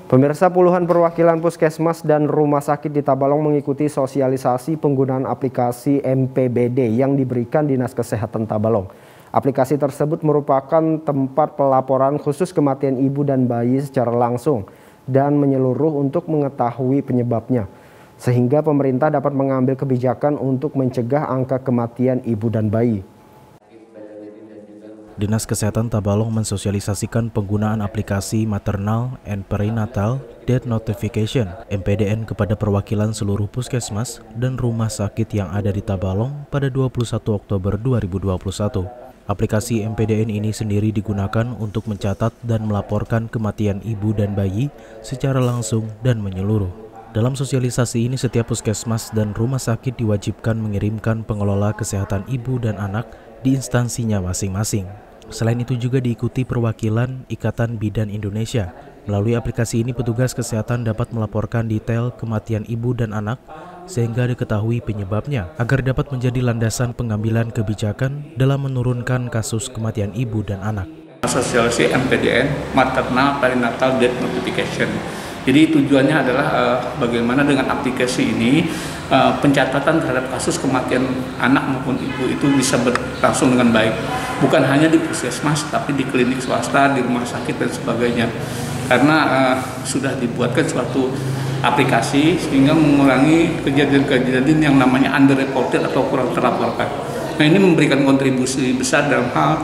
Pemirsa, puluhan perwakilan puskesmas dan rumah sakit di Tabalong mengikuti sosialisasi penggunaan aplikasi MPBD yang diberikan Dinas Kesehatan Tabalong. Aplikasi tersebut merupakan tempat pelaporan khusus kematian ibu dan bayi secara langsung dan menyeluruh untuk mengetahui penyebabnya, sehingga pemerintah dapat mengambil kebijakan untuk mencegah angka kematian ibu dan bayi. Dinas Kesehatan Tabalong mensosialisasikan penggunaan aplikasi Maternal and Perinatal Death Notification (MPDN) kepada perwakilan seluruh puskesmas dan rumah sakit yang ada di Tabalong pada 21 Oktober 2021. Aplikasi MPDN ini sendiri digunakan untuk mencatat dan melaporkan kematian ibu dan bayi secara langsung dan menyeluruh. Dalam sosialisasi ini, setiap puskesmas dan rumah sakit diwajibkan mengirimkan pengelola kesehatan ibu dan anak di instansinya masing-masing. Selain itu juga diikuti perwakilan Ikatan Bidan Indonesia. Melalui aplikasi ini, petugas kesehatan dapat melaporkan detail kematian ibu dan anak sehingga diketahui penyebabnya agar dapat menjadi landasan pengambilan kebijakan dalam menurunkan kasus kematian ibu dan anak. Sosialisasi MPDN, Maternal Perinatal Death Notification. Jadi tujuannya adalah bagaimana dengan aplikasi ini pencatatan terhadap kasus kematian anak maupun ibu itu bisa berlangsung dengan baik. Bukan hanya di puskesmas, tapi di klinik swasta, di rumah sakit dan sebagainya. Karena sudah dibuatkan suatu aplikasi sehingga mengurangi kejadian-kejadian yang namanya underreported atau kurang terlaporkan. Nah, ini memberikan kontribusi besar dalam hal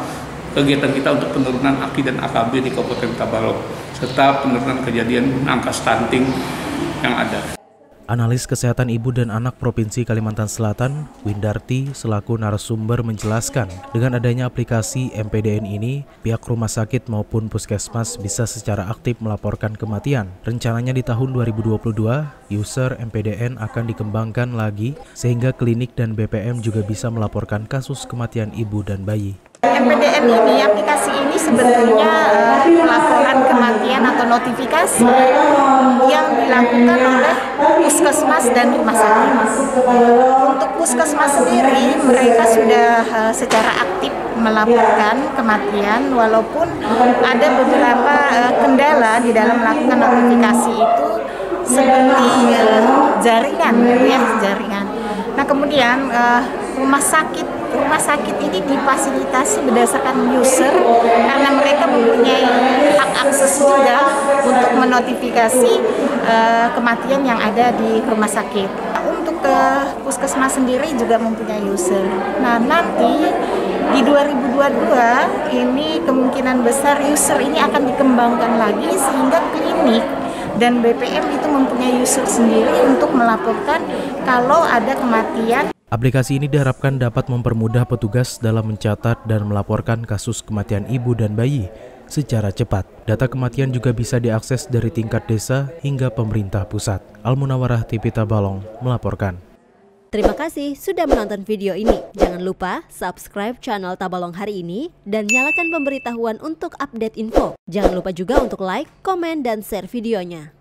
kegiatan kita untuk penurunan AKI dan AKB di Kabupaten Tabalong, serta penurunan kejadian angka stunting yang ada. Analis Kesehatan Ibu dan Anak Provinsi Kalimantan Selatan, Windarti, selaku narasumber menjelaskan, dengan adanya aplikasi MPDN ini, pihak rumah sakit maupun puskesmas bisa secara aktif melaporkan kematian. Rencananya di tahun 2022, user MPDN akan dikembangkan lagi, sehingga klinik dan BPM juga bisa melaporkan kasus kematian ibu dan bayi. MPDN ini, aplikasi ini sebenarnya pelaporan kematian atau notifikasi yang dilakukan oleh puskesmas dan rumah sakit. Untuk puskesmas sendiri, mereka sudah secara aktif melaporkan kematian, walaupun ada beberapa kendala di dalam melakukan notifikasi itu seperti jaringan. Nah, kemudian rumah sakit ini difasilitasi berdasarkan user karena mereka mempunyai hak akses juga untuk menotifikasi kematian yang ada di rumah sakit. Untuk puskesmas sendiri juga mempunyai user. Nah, nanti di 2022 ini kemungkinan besar user ini akan dikembangkan lagi sehingga klinik dan BPM itu mempunyai user sendiri untuk melaporkan kalau ada kematian. Aplikasi ini diharapkan dapat mempermudah petugas dalam mencatat dan melaporkan kasus kematian ibu dan bayi secara cepat. Data kematian juga bisa diakses dari tingkat desa hingga pemerintah pusat. Al-Munawarah TV Tabalong melaporkan. Terima kasih sudah menonton video ini. Jangan lupa subscribe channel Tabalong Hari Ini dan nyalakan pemberitahuan untuk update info. Jangan lupa juga untuk like, komen, dan share videonya.